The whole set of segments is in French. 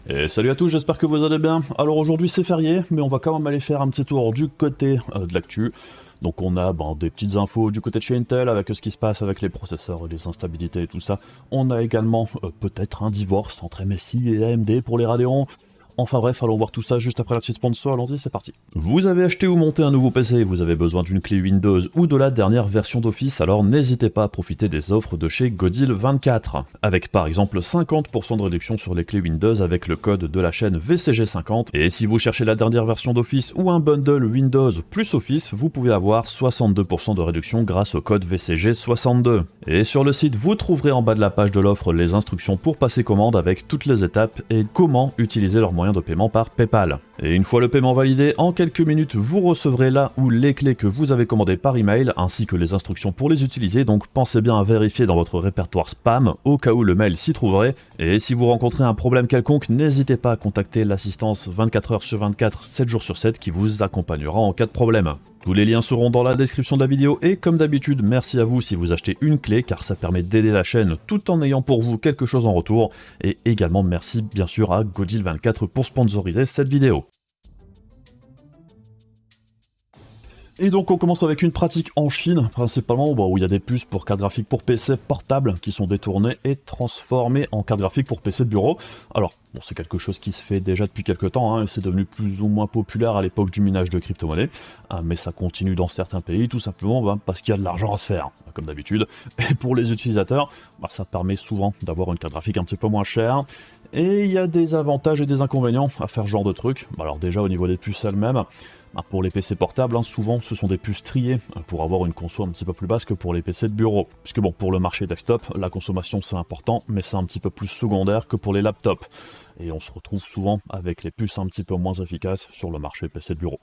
Et salut à tous, j'espère que vous allez bien. Alors aujourd'hui c'est férié, mais on va quand même aller faire un petit tour du côté de l'actu. Donc on a des petites infos du côté de chez Intel avec ce qui se passe avec les processeurs, les instabilités et tout ça. On a également peut-être un divorce entre MSI et AMD pour les Radeon. Enfin bref, allons voir tout ça juste après la petite sponsor, allons-y, c'est parti. Vous avez acheté ou monté un nouveau PC, vous avez besoin d'une clé Windows ou de la dernière version d'Office, alors n'hésitez pas à profiter des offres de chez Godil24. Avec par exemple 50% de réduction sur les clés Windows avec le code de la chaîne VCG50. Et si vous cherchez la dernière version d'Office ou un bundle Windows plus Office, vous pouvez avoir 62% de réduction grâce au code VCG62. Et sur le site, vous trouverez en bas de la page de l'offre les instructions pour passer commande avec toutes les étapes et comment utiliser leur moyen de paiement par PayPal. Et une fois le paiement validé, en quelques minutes, vous recevrez là où les clés que vous avez commandées par email, ainsi que les instructions pour les utiliser, donc pensez bien à vérifier dans votre répertoire spam, au cas où le mail s'y trouverait, et si vous rencontrez un problème quelconque, n'hésitez pas à contacter l'assistance 24h sur 24, 7 jours sur 7, qui vous accompagnera en cas de problème. Tous les liens seront dans la description de la vidéo et comme d'habitude, merci à vous si vous achetez une clé car ça permet d'aider la chaîne tout en ayant pour vous quelque chose en retour. Et également merci bien sûr à Godil24 pour sponsoriser cette vidéo. Et donc on commence avec une pratique en Chine, principalement où il y a des puces pour cartes graphiques pour PC portables qui sont détournées et transformées en cartes graphiques pour PC de bureau. Alors, c'est quelque chose qui se fait déjà depuis quelques temps, et c'est devenu plus ou moins populaire à l'époque du minage de crypto-monnaies, mais ça continue dans certains pays tout simplement parce qu'il y a de l'argent à se faire, comme d'habitude. Et pour les utilisateurs, ça permet souvent d'avoir une carte graphique un petit peu moins chère. Et il y a des avantages et des inconvénients à faire ce genre de truc. Alors déjà au niveau des puces elles-mêmes, pour les PC portables, souvent ce sont des puces triées pour avoir une conso un petit peu plus basse que pour les PC de bureau. Puisque pour le marché desktop, la consommation c'est important, mais c'est un petit peu plus secondaire que pour les laptops. Et on se retrouve souvent avec les puces un petit peu moins efficaces sur le marché PC de bureau.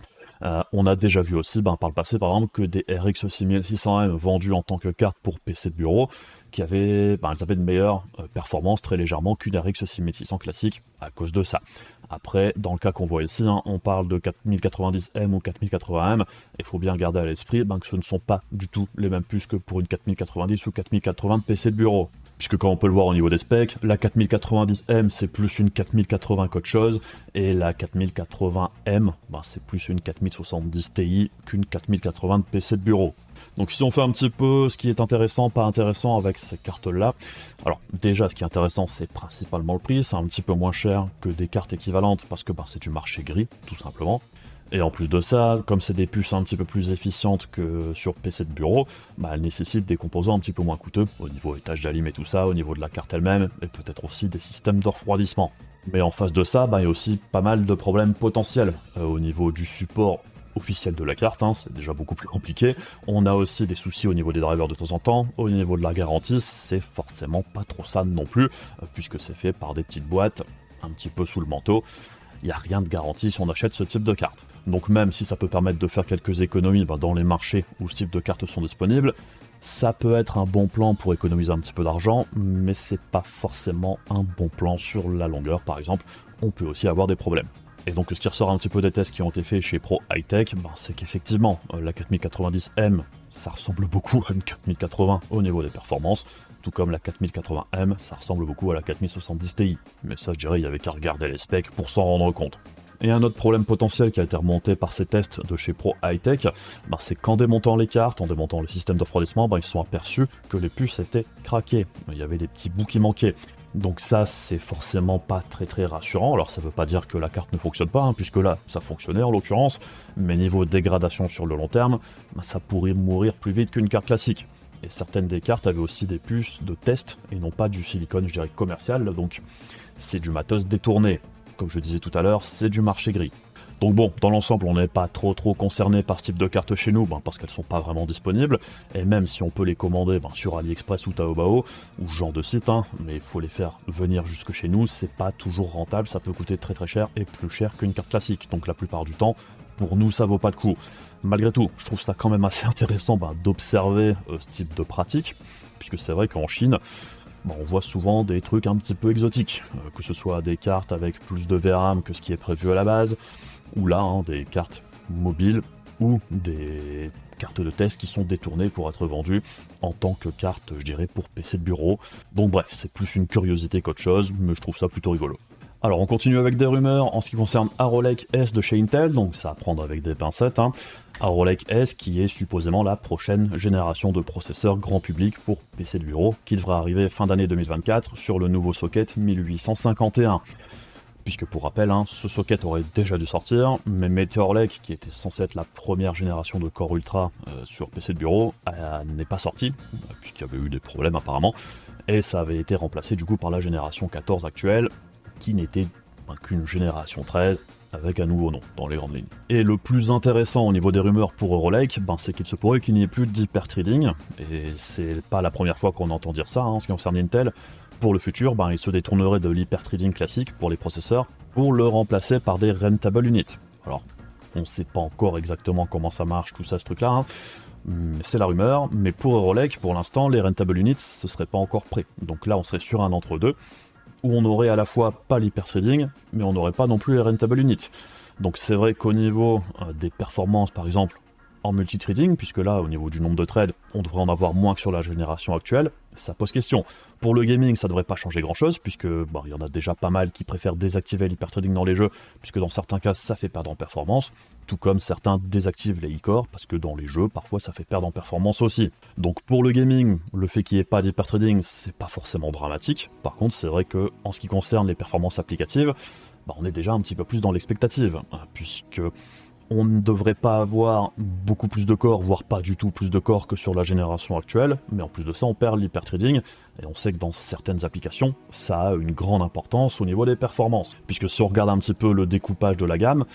On a déjà vu aussi par le passé par exemple que des RX 6600M vendus en tant que carte pour PC de bureau elles avaient de meilleures performances très légèrement qu'une RX 6600 classique à cause de ça. Après, dans le cas qu'on voit ici, on parle de 4090M ou 4080M, il faut bien garder à l'esprit que ce ne sont pas du tout les mêmes puces que pour une 4090 ou 4080 de PC de bureau. Puisque comme on peut le voir au niveau des specs, la 4090M c'est plus une 4080 qu'autre chose, et la 4080M c'est plus une 4070 Ti qu'une 4080 de PC de bureau. Donc si on fait un petit peu ce qui est intéressant, pas intéressant avec ces cartes-là, alors déjà ce qui est intéressant c'est principalement le prix, c'est un petit peu moins cher que des cartes équivalentes parce que c'est du marché gris, tout simplement. Et en plus de ça, comme c'est des puces un petit peu plus efficientes que sur PC de bureau, elles nécessitent des composants un petit peu moins coûteux, au niveau étage d'alim et tout ça, au niveau de la carte elle-même, et peut-être aussi des systèmes de refroidissement. Mais en face de ça, il y a aussi pas mal de problèmes potentiels au niveau du support officiel de la carte, c'est déjà beaucoup plus compliqué. On a aussi des soucis au niveau des drivers de temps en temps, au niveau de la garantie, c'est forcément pas trop ça non plus, puisque c'est fait par des petites boîtes un petit peu sous le manteau. Il n'y a rien de garanti si on achète ce type de carte. Donc même si ça peut permettre de faire quelques économies dans les marchés où ce type de cartes sont disponibles, ça peut être un bon plan pour économiser un petit peu d'argent, mais c'est pas forcément un bon plan sur la longueur. Par exemple, on peut aussi avoir des problèmes. Et donc ce qui ressort un petit peu des tests qui ont été faits chez Pro High-Tech, c'est qu'effectivement, la 4090M, ça ressemble beaucoup à une 4080 au niveau des performances, tout comme la 4080M, ça ressemble beaucoup à la 4070 Ti. Mais ça, je dirais, il n'y avait qu'à regarder les specs pour s'en rendre compte. Et un autre problème potentiel qui a été remonté par ces tests de chez Pro High-Tech, c'est qu'en démontant les cartes, en démontant le système de refroidissement, ils se sont aperçus que les puces étaient craquées. Il y avait des petits bouts qui manquaient. Donc ça, c'est forcément pas très rassurant. Alors ça veut pas dire que la carte ne fonctionne pas, puisque là, ça fonctionnait en l'occurrence, mais niveau dégradation sur le long terme, ça pourrait mourir plus vite qu'une carte classique. Et certaines des cartes avaient aussi des puces de test, et non pas du silicone, je dirais, commercial, donc c'est du matos détourné. Comme je disais tout à l'heure, c'est du marché gris. Donc dans l'ensemble, on n'est pas trop concerné par ce type de cartes chez nous, parce qu'elles sont pas vraiment disponibles, et même si on peut les commander sur AliExpress ou Taobao, ou ce genre de site, mais il faut les faire venir jusque chez nous, c'est pas toujours rentable, ça peut coûter très cher, et plus cher qu'une carte classique, donc la plupart du temps, pour nous ça vaut pas le coup. Malgré tout, je trouve ça quand même assez intéressant d'observer ce type de pratique, puisque c'est vrai qu'en Chine, on voit souvent des trucs un petit peu exotiques, que ce soit des cartes avec plus de VRAM que ce qui est prévu à la base, ou là, des cartes mobiles ou des cartes de test qui sont détournées pour être vendues en tant que carte, je dirais, pour PC de bureau. Donc bref, c'est plus une curiosité qu'autre chose, mais je trouve ça plutôt rigolo. Alors on continue avec des rumeurs en ce qui concerne Arrow Lake S de chez Intel, donc ça à prendre avec des pincettes. Arrow Lake S qui est supposément la prochaine génération de processeurs grand public pour PC de bureau, qui devra arriver fin d'année 2024 sur le nouveau socket 1851. Puisque pour rappel, ce socket aurait déjà dû sortir, mais Meteor Lake, qui était censé être la première génération de Core Ultra sur PC de bureau, n'est pas sorti, puisqu'il y avait eu des problèmes apparemment, et ça avait été remplacé du coup par la génération 14 actuelle, qui n'était qu'une génération 13, avec un nouveau nom dans les grandes lignes. Et le plus intéressant au niveau des rumeurs pour Arrow Lake, c'est qu'il se pourrait qu'il n'y ait plus d'hyperthreading, et c'est pas la première fois qu'on entend dire ça en ce qui concerne Intel. Pour le futur, il se détournerait de l'hyperthreading classique pour les processeurs pour le remplacer par des rentable units. Alors, on ne sait pas encore exactement comment ça marche, tout ça, ce truc-là, c'est la rumeur, mais pour Arrow Lake, pour l'instant, les rentable units, ce serait pas encore prêt. Donc là, on serait sur un entre-deux, où on aurait à la fois pas l'hyperthreading, mais on n'aurait pas non plus les rentable units. Donc c'est vrai qu'au niveau des performances, par exemple, en multithreading, puisque là, au niveau du nombre de threads, on devrait en avoir moins que sur la génération actuelle, ça pose question. Pour le gaming, ça devrait pas changer grand-chose, puisque il y en a déjà pas mal qui préfèrent désactiver l'hyperthreading dans les jeux, puisque dans certains cas, ça fait perdre en performance, tout comme certains désactivent les e-core, parce que dans les jeux, parfois, ça fait perdre en performance aussi. Donc pour le gaming, le fait qu'il n'y ait pas d'hyperthreading, c'est pas forcément dramatique. Par contre, c'est vrai que en ce qui concerne les performances applicatives, on est déjà un petit peu plus dans l'expectative, puisque on ne devrait pas avoir beaucoup plus de corps, voire pas du tout plus de corps que sur la génération actuelle, mais en plus de ça, on perd l'hyperthreading, et on sait que dans certaines applications, ça a une grande importance au niveau des performances. Puisque si on regarde un petit peu le découpage de la gamme,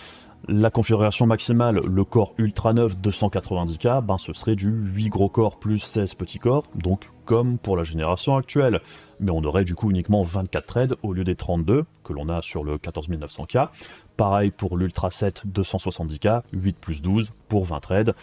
la configuration maximale, le core Ultra 9 290K, ce serait du 8 gros corps plus 16 petits corps, donc comme pour la génération actuelle. Mais on aurait du coup uniquement 24 threads au lieu des 32 que l'on a sur le 14900K. Pareil pour l'Ultra 7 270K, 8 plus 12 pour 20 threads.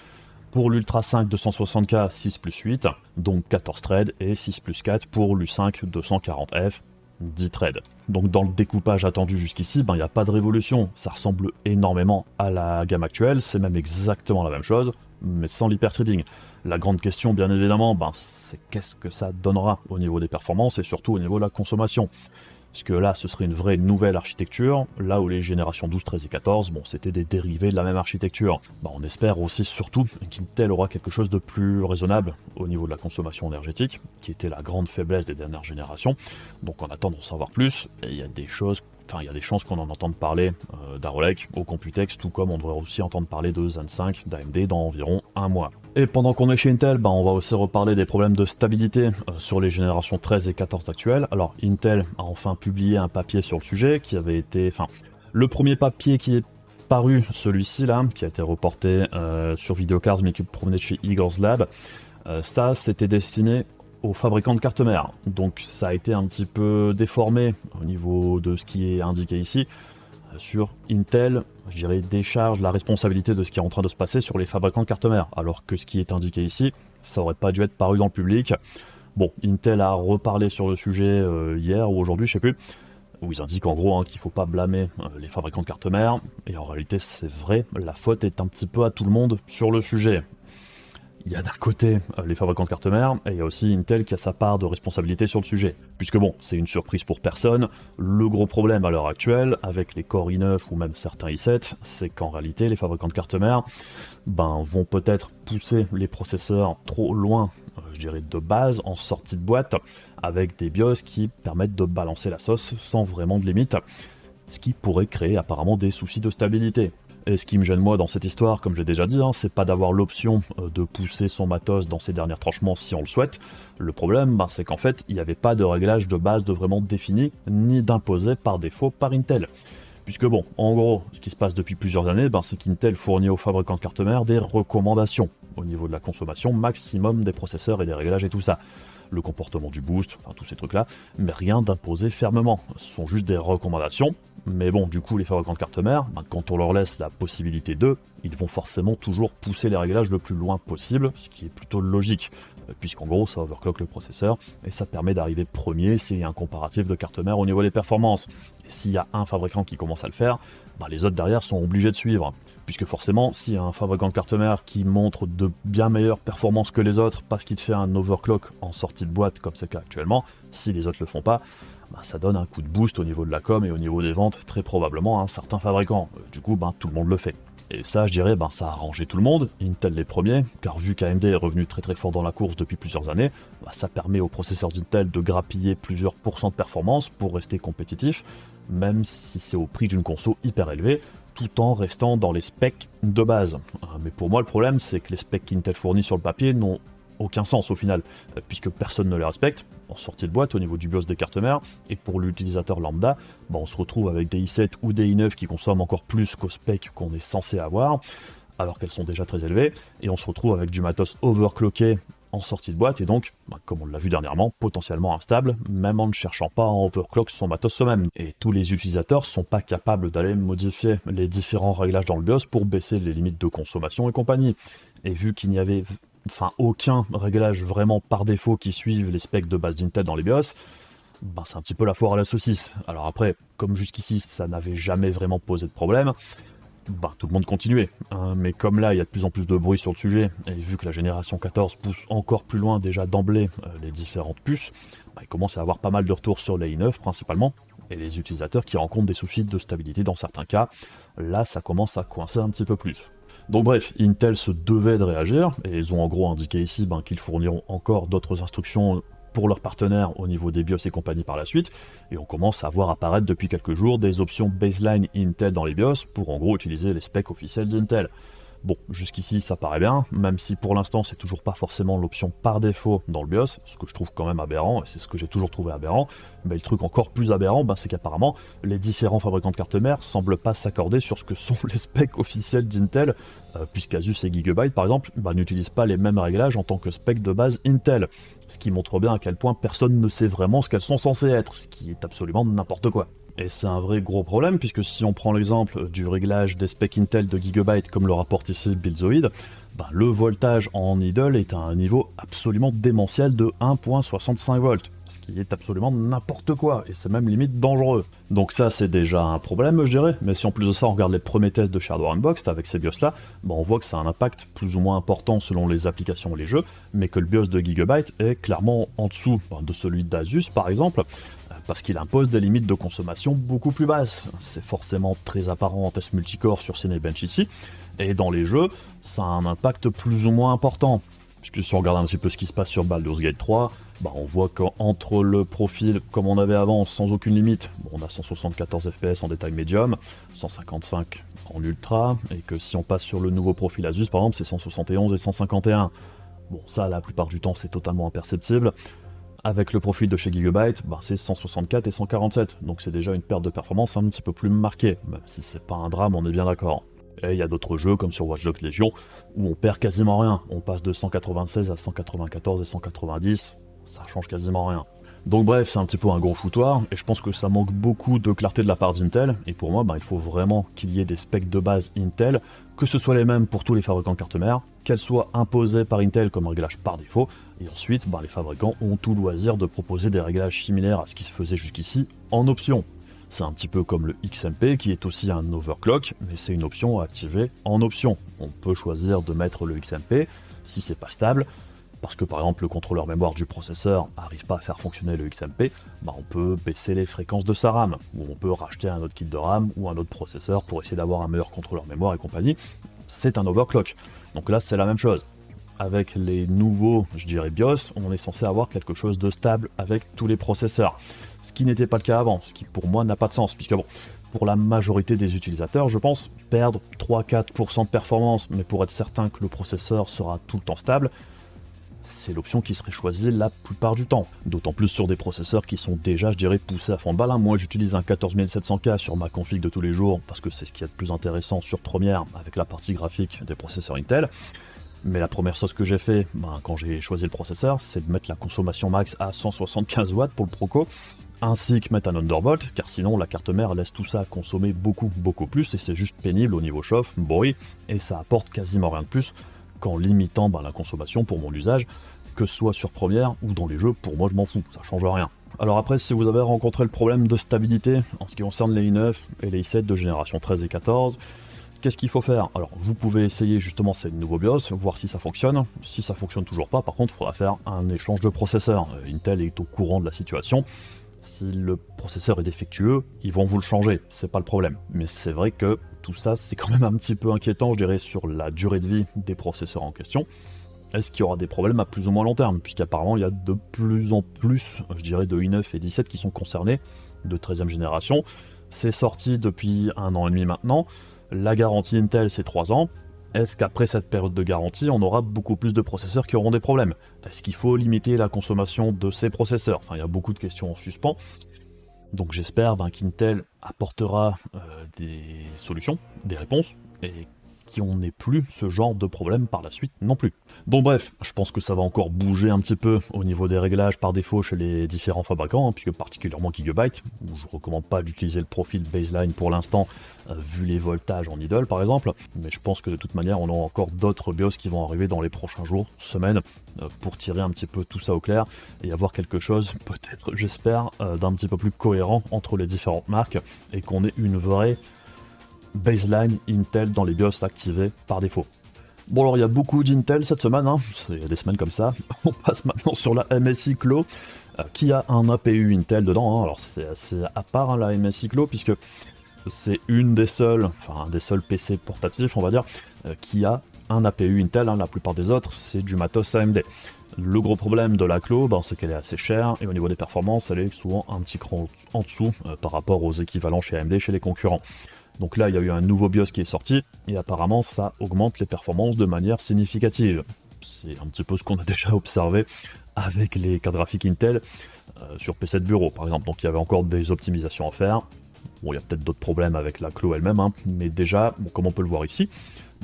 Pour l'Ultra 5 260K, 6 plus 8, donc 14 threads, et 6 plus 4 pour l'U5 240F, 10 threads. Donc dans le découpage attendu jusqu'ici, il n'y a pas de révolution, ça ressemble énormément à la gamme actuelle, c'est même exactement la même chose, mais sans l'hyperthreading. La grande question, bien évidemment, c'est qu'est-ce que ça donnera au niveau des performances et surtout au niveau de la consommation. Parce que là, ce serait une vraie nouvelle architecture, là où les générations 12, 13 et 14, c'était des dérivés de la même architecture. On espère aussi surtout qu'Intel aura quelque chose de plus raisonnable au niveau de la consommation énergétique, qui était la grande faiblesse des dernières générations. Donc on attend d'en savoir plus, et il y a des chances qu'on en entende parler d'Arrow Lake au Computex, tout comme on devrait aussi entendre parler de Zen 5 d'AMD dans environ un mois. Et pendant qu'on est chez Intel, on va aussi reparler des problèmes de stabilité sur les générations 13 et 14 actuelles. Alors Intel a enfin publié un papier sur le sujet qui avait été... le premier papier qui est paru, celui-ci là, qui a été reporté sur Videocars mais qui provenait de chez Eagles Lab, ça c'était destiné aux fabricants de cartes mères. Donc ça a été un petit peu déformé au niveau de ce qui est indiqué ici. Sur Intel, je dirais, décharge la responsabilité de ce qui est en train de se passer sur les fabricants de cartes mères, alors que ce qui est indiqué ici, ça aurait pas dû être paru dans le public. Bon, Intel a reparlé sur le sujet hier ou aujourd'hui, je sais plus, où ils indiquent en gros qu'il faut pas blâmer les fabricants de cartes mères, et en réalité c'est vrai, la faute est un petit peu à tout le monde sur le sujet. Il y a d'un côté les fabricants de cartes mères, et il y a aussi Intel qui a sa part de responsabilité sur le sujet. Puisque bon, c'est une surprise pour personne, le gros problème à l'heure actuelle, avec les Core i9 ou même certains i7, c'est qu'en réalité, les fabricants de cartes mères vont peut-être pousser les processeurs trop loin, je dirais de base, en sortie de boîte, avec des BIOS qui permettent de balancer la sauce sans vraiment de limite, ce qui pourrait créer apparemment des soucis de stabilité. Et ce qui me gêne moi dans cette histoire, comme j'ai déjà dit, c'est pas d'avoir l'option de pousser son matos dans ses derniers tranchements si on le souhaite. Le problème, c'est qu'en fait, il n'y avait pas de réglage de base de vraiment défini, ni d'imposé par défaut par Intel. Puisque bon, en gros, ce qui se passe depuis plusieurs années, c'est qu'Intel fournit aux fabricants de cartes mères des recommandations au niveau de la consommation maximum des processeurs et des réglages et tout ça. Le comportement du boost, tous ces trucs-là, mais rien d'imposé fermement. Ce sont juste des recommandations, mais bon, du coup, les fabricants de cartes mères, quand on leur laisse la possibilité d'eux, ils vont forcément toujours pousser les réglages le plus loin possible, ce qui est plutôt logique, puisqu'en gros, ça overclock le processeur, et ça permet d'arriver premier s'il y a un comparatif de cartes mères au niveau des performances. Et s'il y a un fabricant qui commence à le faire, les autres derrière sont obligés de suivre. Puisque forcément, s'il y a un fabricant de cartes mères qui montre de bien meilleures performances que les autres parce qu'il te fait un overclock en sortie de boîte comme c'est le cas actuellement, si les autres le font pas, ça donne un coup de boost au niveau de la com et au niveau des ventes, très probablement à un certain fabricant. Du coup, tout le monde le fait. Et ça, je dirais, ça a arrangé tout le monde, Intel les premiers, car vu qu'AMD est revenu très fort dans la course depuis plusieurs années, ça permet aux processeurs d'Intel de grappiller plusieurs pourcents de performance pour rester compétitif, même si c'est au prix d'une conso hyper élevée, tout en restant dans les specs de base. Mais pour moi, le problème, c'est que les specs qu'Intel fournit sur le papier n'ont aucun sens au final, puisque personne ne les respecte, en sortie de boîte au niveau du BIOS des cartes mères, et pour l'utilisateur lambda, on se retrouve avec des i7 ou des i9 qui consomment encore plus qu'aux specs qu'on est censé avoir, alors qu'elles sont déjà très élevées, et on se retrouve avec du matos overclocké en sortie de boîte, et donc, comme on l'a vu dernièrement, potentiellement instable, même en ne cherchant pas à overclock son matos soi-même. Et tous les utilisateurs sont pas capables d'aller modifier les différents réglages dans le BIOS pour baisser les limites de consommation et compagnie. Et vu qu'il n'y avait aucun réglage vraiment par défaut qui suive les specs de base d'Intel dans les BIOS, c'est un petit peu la foire à la saucisse. Alors après, comme jusqu'ici ça n'avait jamais vraiment posé de problème, tout le monde continuait. Mais comme là il y a de plus en plus de bruit sur le sujet, et vu que la génération 14 pousse encore plus loin déjà d'emblée les différentes puces, il commence à y avoir pas mal de retours sur les i9 principalement, et les utilisateurs qui rencontrent des soucis de stabilité dans certains cas, là ça commence à coincer un petit peu plus. Donc bref, Intel se devait de réagir, et ils ont en gros indiqué ici qu'ils fourniront encore d'autres instructions pour leurs partenaires au niveau des BIOS et compagnie par la suite, et on commence à voir apparaître depuis quelques jours des options baseline Intel dans les BIOS pour en gros utiliser les specs officiels d'Intel. Bon, jusqu'ici ça paraît bien, même si pour l'instant c'est toujours pas forcément l'option par défaut dans le BIOS, ce que je trouve quand même aberrant, et c'est ce que j'ai toujours trouvé aberrant, mais le truc encore plus aberrant, c'est qu'apparemment les différents fabricants de cartes mères semblent pas s'accorder sur ce que sont les specs officiels d'Intel, puisqu'Asus et Gigabyte par exemple n'utilisent pas les mêmes réglages en tant que specs de base Intel, ce qui montre bien à quel point personne ne sait vraiment ce qu'elles sont censées être, ce qui est absolument n'importe quoi. Et c'est un vrai gros problème, puisque si on prend l'exemple du réglage des specs Intel de Gigabyte, comme le rapporte ici Buildzoid, le voltage en idle est à un niveau absolument démentiel de 1.65 volts, ce qui est absolument n'importe quoi, et c'est même limite dangereux. Donc ça c'est déjà un problème je dirais, mais si en plus de ça on regarde les premiers tests de Shadow Unboxed avec ces BIOS là, on voit que ça a un impact plus ou moins important selon les applications et les jeux, mais que le BIOS de Gigabyte est clairement en dessous de celui d'Asus par exemple, parce qu'il impose des limites de consommation beaucoup plus basses. C'est forcément très apparent en test multicore sur Cinebench ici, et dans les jeux, ça a un impact plus ou moins important. Puisque si on regarde un petit peu ce qui se passe sur Baldur's Gate 3, on voit qu'entre le profil comme on avait avant, sans aucune limite, on a 174 fps en détail médium, 155 en ultra, et que si on passe sur le nouveau profil Asus par exemple, c'est 171 et 151. Bon, ça la plupart du temps c'est totalement imperceptible. Avec le profil de chez Gigabyte, c'est 164 et 147, donc c'est déjà une perte de performance un petit peu plus marquée, même si c'est pas un drame, on est bien d'accord. Et il y a d'autres jeux comme sur Watch Dogs Legion où on perd quasiment rien, on passe de 196 à 194 et 190, ça change quasiment rien. Donc bref, c'est un petit peu un gros foutoir, et je pense que ça manque beaucoup de clarté de la part d'Intel, et pour moi, il faut vraiment qu'il y ait des specs de base Intel, que ce soit les mêmes pour tous les fabricants de cartes mères, qu'elles soient imposées par Intel comme réglage par défaut, et ensuite, les fabricants ont tout loisir de proposer des réglages similaires à ce qui se faisait jusqu'ici en option. C'est un petit peu comme le XMP qui est aussi un overclock, mais c'est une option à activer en option. On peut choisir de mettre le XMP si c'est pas stable, parce que par exemple le contrôleur mémoire du processeur n'arrive pas à faire fonctionner le XMP, on peut baisser les fréquences de sa RAM, ou on peut racheter un autre kit de RAM ou un autre processeur pour essayer d'avoir un meilleur contrôleur mémoire et compagnie. C'est un overclock. Donc là c'est la même chose. Avec les nouveaux, je dirais BIOS, on est censé avoir quelque chose de stable avec tous les processeurs. Ce qui n'était pas le cas avant, ce qui pour moi n'a pas de sens, puisque pour la majorité des utilisateurs, je pense, perdre 3-4% de performance, mais pour être certain que le processeur sera tout le temps stable, c'est l'option qui serait choisie la plupart du temps. D'autant plus sur des processeurs qui sont déjà, je dirais, poussés à fond de balle. Moi j'utilise un 14700K sur ma config de tous les jours, parce que c'est ce qu'il y a de plus intéressant sur Premiere, avec la partie graphique des processeurs Intel. Mais la première chose que j'ai fait quand j'ai choisi le processeur, c'est de mettre la consommation max à 175 watts pour le Proco, ainsi que mettre un undervolt, car sinon la carte mère laisse tout ça consommer beaucoup plus, et c'est juste pénible au niveau chauffe, bruit, et ça apporte quasiment rien de plus qu'en limitant la consommation pour mon usage, que ce soit sur Premiere ou dans les jeux, pour moi je m'en fous, ça change rien. Alors après, si vous avez rencontré le problème de stabilité en ce qui concerne les i9 et les i7 de génération 13 et 14, qu'est-ce qu'il faut faire? Alors vous pouvez essayer justement ces nouveaux BIOS, voir si ça fonctionne. Si ça fonctionne toujours pas, par contre, il faudra faire un échange de processeurs. Intel est au courant de la situation, Si le processeur est défectueux, ils vont vous le changer, c'est pas le problème. Mais c'est vrai que tout ça, c'est quand même un petit peu inquiétant, je dirais, sur la durée de vie des processeurs en question. Est-ce qu'il y aura des problèmes à plus ou moins long terme? Puisqu'apparemment, il y a de plus en plus, je dirais, de i9 et 17 qui sont concernés, de 13e génération. C'est sorti depuis 1 an et demi maintenant. La garantie Intel, c'est 3 ans. Est-ce qu'après cette période de garantie, on aura beaucoup plus de processeurs qui auront des problèmes? Est-ce qu'il faut limiter la consommation de ces processeurs? Enfin, il y a beaucoup de questions en suspens. Donc j'espère qu'Intel apportera des solutions, des réponses, et qu'on n'ait plus ce genre de problème par la suite non plus. Donc bref, je pense que ça va encore bouger un petit peu au niveau des réglages par défaut chez les différents fabricants, puisque particulièrement Gigabyte, où je ne recommande pas d'utiliser le profil baseline pour l'instant, vu les voltages en idle par exemple, mais je pense que de toute manière on aura encore d'autres BIOS qui vont arriver dans les prochains jours, semaines, pour tirer un petit peu tout ça au clair, et avoir quelque chose, peut-être j'espère, d'un petit peu plus cohérent entre les différentes marques, et qu'on ait une vraie baseline Intel dans les BIOS activés par défaut. Bon alors il y a beaucoup d'Intel cette semaine, il y a des semaines comme ça. On passe maintenant sur la MSI Clo, qui a un APU Intel dedans. Alors c'est assez à part la MSI Clo, puisque c'est un des seuls PC portatifs, on va dire, qui a un APU Intel. La plupart des autres, c'est du matos AMD. Le gros problème de la Clo, c'est qu'elle est assez chère, et au niveau des performances, elle est souvent un petit cran en dessous par rapport aux équivalents chez AMD, chez les concurrents. Donc là, il y a eu un nouveau BIOS qui est sorti, et apparemment, ça augmente les performances de manière significative. C'est un petit peu ce qu'on a déjà observé avec les cartes graphiques Intel sur PC de bureau, par exemple. Donc il y avait encore des optimisations à faire. Bon, il y a peut-être d'autres problèmes avec la Clo elle-même, mais déjà, comme on peut le voir ici,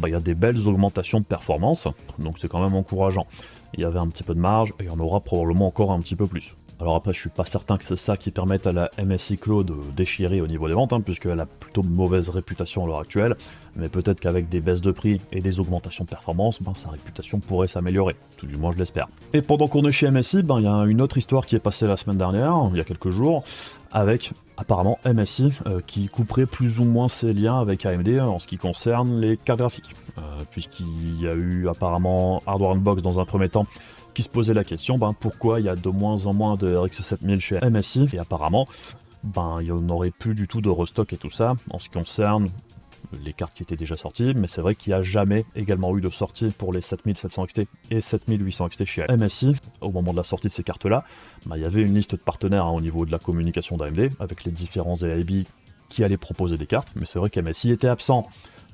il y a des belles augmentations de performance, donc c'est quand même encourageant. Il y avait un petit peu de marge, et il y en aura probablement encore un petit peu plus. Alors après, je suis pas certain que c'est ça qui permette à la MSI Clo de déchirer au niveau des ventes, puisqu'elle a plutôt mauvaise réputation à l'heure actuelle, mais peut-être qu'avec des baisses de prix et des augmentations de performance, sa réputation pourrait s'améliorer, tout du moins je l'espère. Et pendant qu'on est chez MSI, il y a une autre histoire qui est passée la semaine dernière, il y a quelques jours, avec apparemment MSI qui couperait plus ou moins ses liens avec AMD en ce qui concerne les cartes graphiques, puisqu'il y a eu apparemment Hardware Unbox dans un premier temps qui se posait la question pourquoi il y a de moins en moins de RX 7000 chez MSI, et apparemment il n'y en aurait plus du tout de restock et tout ça en ce qui concerne les cartes qui étaient déjà sorties, mais c'est vrai qu'il n'y a jamais également eu de sortie pour les 7700 XT et 7800 XT chez MSI. Au moment de la sortie de ces cartes là, il y avait une liste de partenaires au niveau de la communication d'AMD avec les différents AIB qui allaient proposer des cartes, mais c'est vrai qu'MSI était absent.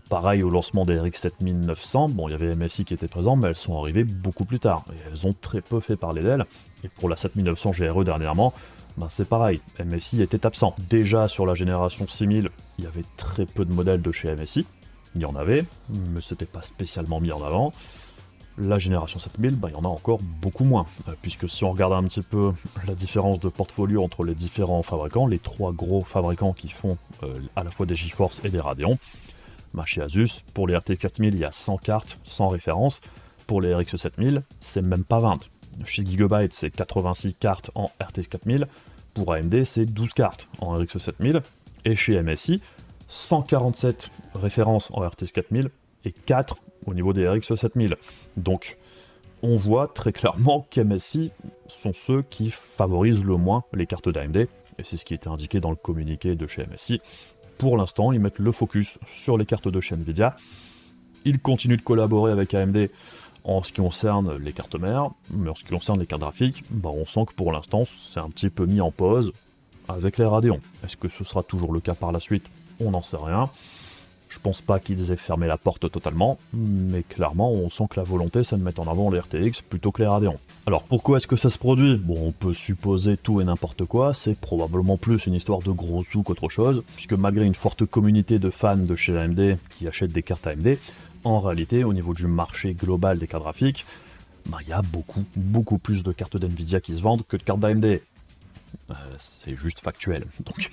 Pareil au lancement des RX 7900, il y avait MSI qui était présent, mais elles sont arrivées beaucoup plus tard, et elles ont très peu fait parler d'elles. Et pour la 7900 GRE dernièrement, c'est pareil, MSI était absent. Déjà sur la génération 6000, il y avait très peu de modèles de chez MSI, il y en avait, mais c'était pas spécialement mis en avant. La génération 7000, il y en a encore beaucoup moins, puisque si on regarde un petit peu la différence de portfolio entre les différents fabricants, les 3 gros fabricants qui font à la fois des GeForce et des Radeon, chez Asus, pour les RTX 4000, il y a 100 cartes sans référence. Pour les RX 7000, c'est même pas 20. Chez Gigabyte, c'est 86 cartes en RTX 4000. Pour AMD, c'est 12 cartes en RX 7000. Et chez MSI, 147 références en RTX 4000 et 4 au niveau des RX 7000. Donc, on voit très clairement qu'MSI sont ceux qui favorisent le moins les cartes d'AMD. Et c'est ce qui était indiqué dans le communiqué de chez MSI. Pour l'instant, ils mettent le focus sur les cartes de chez Nvidia. Ils continuent de collaborer avec AMD en ce qui concerne les cartes mères, mais en ce qui concerne les cartes graphiques, on sent que pour l'instant, c'est un petit peu mis en pause avec les Radeon. Est-ce que ce sera toujours le cas par la suite? On n'en sait rien. Je pense pas qu'ils aient fermé la porte totalement, mais clairement, on sent que la volonté, c'est de mettre en avant les RTX plutôt que les Radeon. Alors pourquoi est-ce que ça se produit? On peut supposer tout et n'importe quoi, c'est probablement plus une histoire de gros sous qu'autre chose, puisque malgré une forte communauté de fans de chez AMD qui achètent des cartes AMD, en réalité, au niveau du marché global des cartes graphiques, il y a beaucoup plus de cartes d'NVIDIA qui se vendent que de cartes d'AMD. C'est juste factuel, donc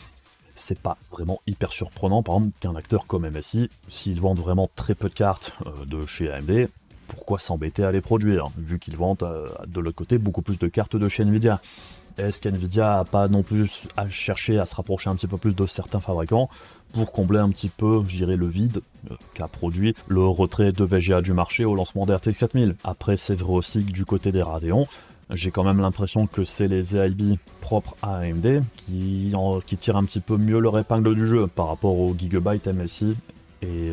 c'est pas vraiment hyper surprenant, par exemple, qu'un acteur comme MSI, s'ils vendent vraiment très peu de cartes de chez AMD, pourquoi s'embêter à les produire, vu qu'ils vendent de l'autre côté beaucoup plus de cartes de chez Nvidia? Est-ce qu'Nvidia n'a pas non plus à chercher à se rapprocher un petit peu plus de certains fabricants pour combler un petit peu, je dirais, le vide qu'a produit le retrait de VGA du marché au lancement des RTX 4000? Après, c'est vrai aussi que du côté des Radeon, J'ai quand même l'impression que c'est les AIB propres à AMD qui tirent un petit peu mieux leur épingle du jeu par rapport aux Gigabyte, MSI et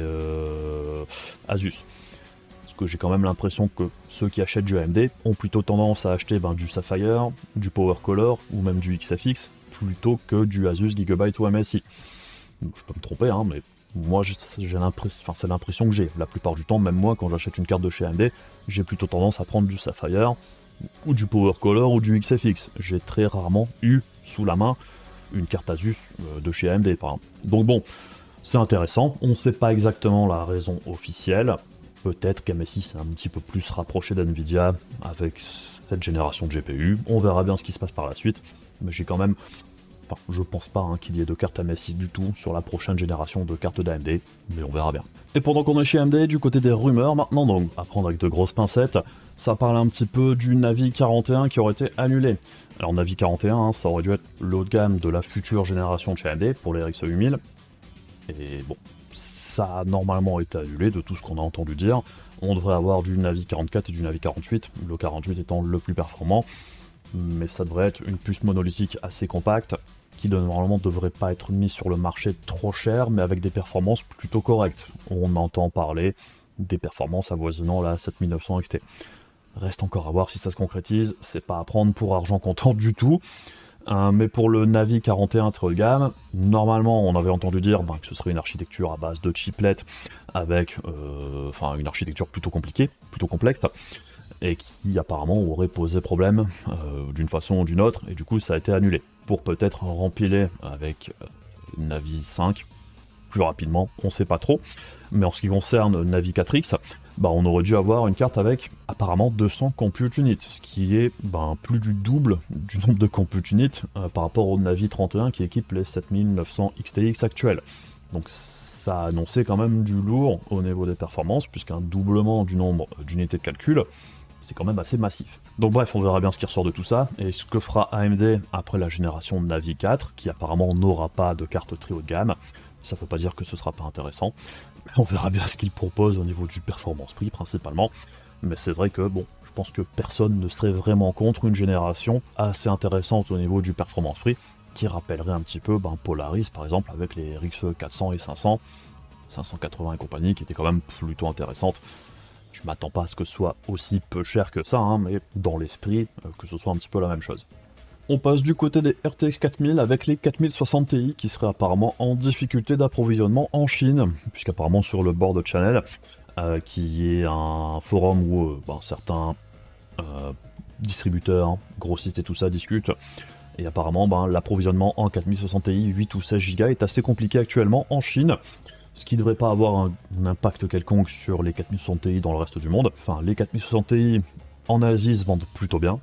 Asus. Parce que j'ai quand même l'impression que ceux qui achètent du AMD ont plutôt tendance à acheter du Sapphire, du Power Color ou même du XFX plutôt que du Asus, Gigabyte ou MSI. Je peux me tromper, hein, mais moi j'ai l'impression, enfin c'est l'impression que j'ai. La plupart du temps, même moi quand j'achète une carte de chez AMD, j'ai plutôt tendance à prendre du Sapphire ou du Power Color ou du XFX. J'ai très rarement eu sous la main une carte Asus de chez AMD par exemple. Donc bon, c'est intéressant, on ne sait pas exactement la raison officielle. Peut-être qu'MSI s'est un petit peu plus rapproché d'NVIDIA avec cette génération de GPU. On verra bien ce qui se passe par la suite. Mais j'ai quand même... Enfin, je pense pas qu'il y ait de cartes MSI du tout sur la prochaine génération de cartes d'AMD, mais on verra bien. Et pendant qu'on est chez AMD, du côté des rumeurs maintenant, donc à prendre avec de grosses pincettes, ça parle un petit peu du Navi 41 qui aurait été annulé. Alors Navi 41, ça aurait dû être le haut de gamme de la future génération de chez AMD pour les RX 8000. Et bon, ça a normalement été annulé de tout ce qu'on a entendu dire. On devrait avoir du Navi 44 et du Navi 48, le 48 étant le plus performant. Mais ça devrait être une puce monolithique assez compacte, qui normalement devrait pas être mise sur le marché trop cher, mais avec des performances plutôt correctes. On entend parler des performances avoisinant la 7900 XT. Reste encore à voir si ça se concrétise, c'est pas à prendre pour argent comptant du tout. Mais pour le Navi 41 très haut de gamme, normalement on avait entendu dire que ce serait une architecture à base de chiplets avec une architecture plutôt compliquée, plutôt complexe, et qui apparemment aurait posé problème d'une façon ou d'une autre, et du coup ça a été annulé, pour peut-être rempiler avec Navi 5 plus rapidement, on sait pas trop. Mais en ce qui concerne Navi 4X, on aurait dû avoir une carte avec apparemment 200 compute units, ce qui est plus du double du nombre de compute units par rapport au Navi 31 qui équipe les 7900 XTX actuels. Donc ça a annoncé quand même du lourd au niveau des performances, puisqu'un doublement du nombre d'unités de calcul, c'est quand même assez massif. Donc bref, on verra bien ce qui ressort de tout ça, et ce que fera AMD après la génération Navi 4, qui apparemment n'aura pas de carte très haut de gamme. Ça ne veut pas dire que ce sera pas intéressant. On verra bien ce qu'ils proposent au niveau du performance prix principalement. Mais c'est vrai que je pense que personne ne serait vraiment contre une génération assez intéressante au niveau du performance prix, qui rappellerait un petit peu Polaris par exemple avec les RX 400 et 500, 580 et compagnie, qui étaient quand même plutôt intéressantes. Je m'attends pas à ce que ce soit aussi peu cher que ça, mais dans l'esprit, que ce soit un petit peu la même chose. On passe du côté des RTX 4000 avec les 4060 Ti qui seraient apparemment en difficulté d'approvisionnement en Chine, puisqu'apparemment sur le board de Channel, qui est un forum où certains distributeurs, grossistes et tout ça discutent, et apparemment l'approvisionnement en 4060 Ti 8 ou 16 Go est assez compliqué actuellement en Chine, ce qui ne devrait pas avoir un impact quelconque sur les 4060 Ti dans le reste du monde. Enfin, les 4060 Ti en Asie se vendent plutôt bien.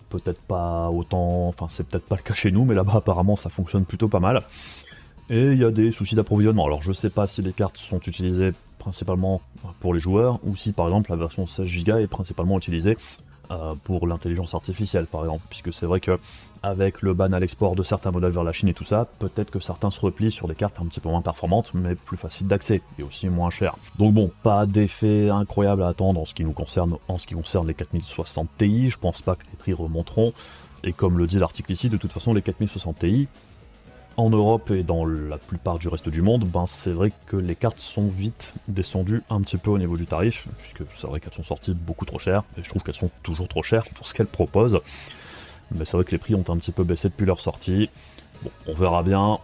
Peut-être pas autant, enfin c'est peut-être pas le cas chez nous, mais là-bas apparemment ça fonctionne plutôt pas mal. Et il y a des soucis d'approvisionnement. Alors je sais pas si les cartes sont utilisées principalement pour les joueurs, ou si par exemple la version 16 Go est principalement utilisée pour l'intelligence artificielle par exemple, puisque c'est vrai que avec le ban à l'export de certains modèles vers la Chine et tout ça, peut-être que certains se replient sur des cartes un petit peu moins performantes, mais plus faciles d'accès, et aussi moins chères. Donc bon, pas d'effet incroyable à attendre en ce qui concerne les 4060 Ti, je pense pas que les prix remonteront, et comme le dit l'article ici, de toute façon les 4060 Ti, en Europe et dans la plupart du reste du monde, c'est vrai que les cartes sont vite descendues un petit peu au niveau du tarif, puisque c'est vrai qu'elles sont sorties beaucoup trop chères, et je trouve qu'elles sont toujours trop chères pour ce qu'elles proposent. Mais c'est vrai que les prix ont un petit peu baissé depuis leur sortie. Bon, on verra bien,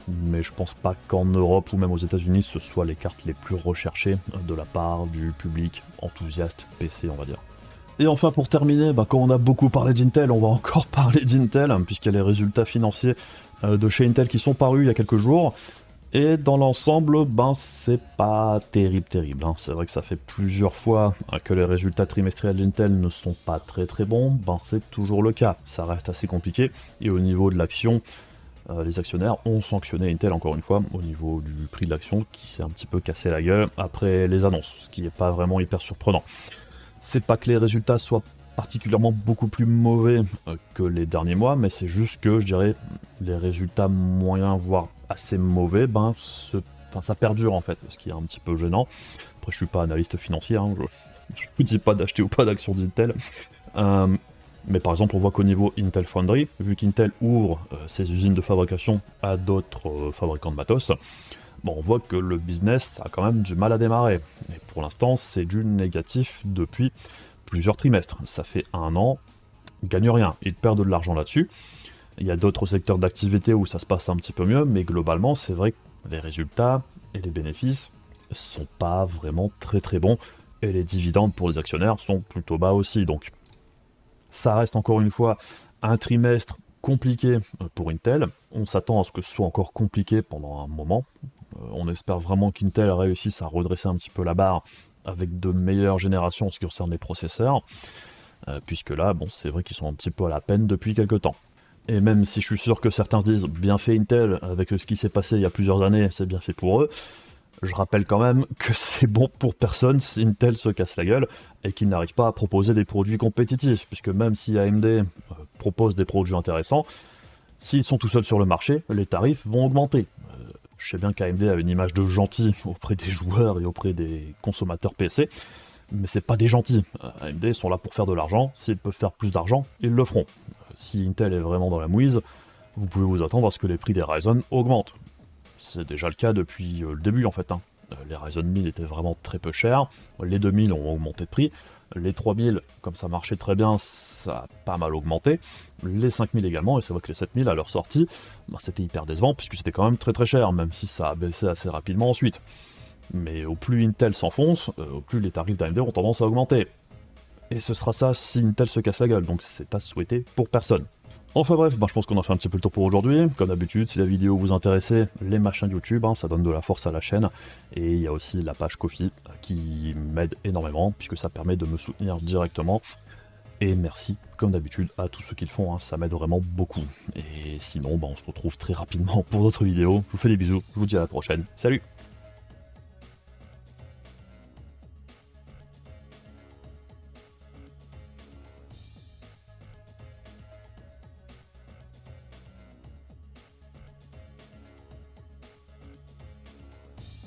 mais je pense pas qu'en Europe ou même aux États-Unis ce soit les cartes les plus recherchées de la part du public enthousiaste PC, on va dire. Et enfin pour terminer, quand on a beaucoup parlé d'Intel, on va encore parler d'Intel, puisqu'il y a les résultats financiers de chez Intel qui sont parus il y a quelques jours. Et dans l'ensemble, c'est pas terrible. C'est vrai que ça fait plusieurs fois que les résultats trimestriels d'Intel ne sont pas très bons. C'est toujours le cas. Ça reste assez compliqué. Et au niveau de l'action, les actionnaires ont sanctionné Intel encore une fois au niveau du prix de l'action qui s'est un petit peu cassé la gueule après les annonces, ce qui n'est pas vraiment hyper surprenant. C'est pas que les résultats soient particulièrement beaucoup plus mauvais que les derniers mois, mais c'est juste que je dirais les résultats moyens voire assez mauvais, ça perdure en fait, ce qui est un petit peu gênant. Après je suis pas analyste financier, je vous dis pas d'acheter ou pas d'actions d'Intel, Mais par exemple, on voit qu'au niveau Intel Foundry, vu qu'Intel ouvre ses usines de fabrication à d'autres fabricants de matos, bon, on voit que le business a quand même du mal à démarrer. Et pour l'instant, c'est du négatif depuis plusieurs trimestres. Ça fait 1 an, ils ne gagnent rien, ils perdent de l'argent là-dessus. Il y a d'autres secteurs d'activité où ça se passe un petit peu mieux, mais globalement, c'est vrai que les résultats et les bénéfices sont pas vraiment très très bons, et les dividendes pour les actionnaires sont plutôt bas aussi. Donc ça reste encore une fois un trimestre compliqué pour Intel. On s'attend à ce que ce soit encore compliqué pendant un moment. On espère vraiment qu'Intel réussisse à redresser un petit peu la barre avec de meilleures générations en ce qui concerne les processeurs, puisque là, bon, c'est vrai qu'ils sont un petit peu à la peine depuis quelques temps. Et même si je suis sûr que certains se disent bien fait Intel, avec ce qui s'est passé il y a plusieurs années, c'est bien fait pour eux, je rappelle quand même que c'est bon pour personne si Intel se casse la gueule et qu'il n'arrive pas à proposer des produits compétitifs, puisque même si AMD propose des produits intéressants, s'ils sont tout seuls sur le marché, les tarifs vont augmenter. Je sais bien qu'AMD a une image de gentil auprès des joueurs et auprès des consommateurs PC, mais c'est pas des gentils. AMD sont là pour faire de l'argent, s'ils peuvent faire plus d'argent, ils le feront. Si Intel est vraiment dans la mouise, vous pouvez vous attendre à ce que les prix des Ryzen augmentent. C'est déjà le cas depuis le début en fait. Les Ryzen 1000 étaient vraiment très peu chers, les 2000 ont augmenté de prix, les 3000, comme ça marchait très bien, ça a pas mal augmenté, les 5000 également, et c'est vrai que les 7000 à leur sortie, c'était hyper décevant puisque c'était quand même très très cher, même si ça a baissé assez rapidement ensuite. Mais au plus Intel s'enfonce, au plus les tarifs d'AMD ont tendance à augmenter. Et ce sera ça si Intel se casse la gueule, donc c'est à souhaiter pour personne. Enfin bref, je pense qu'on a fait un petit peu le tour pour aujourd'hui. Comme d'habitude, si la vidéo vous intéressait, les machins YouTube, ça donne de la force à la chaîne. Et il y a aussi la page Ko-fi qui m'aide énormément, puisque ça permet de me soutenir directement. Et merci, comme d'habitude, à tous ceux qui le font, ça m'aide vraiment beaucoup. Et sinon, on se retrouve très rapidement pour d'autres vidéos. Je vous fais des bisous, je vous dis à la prochaine. Salut!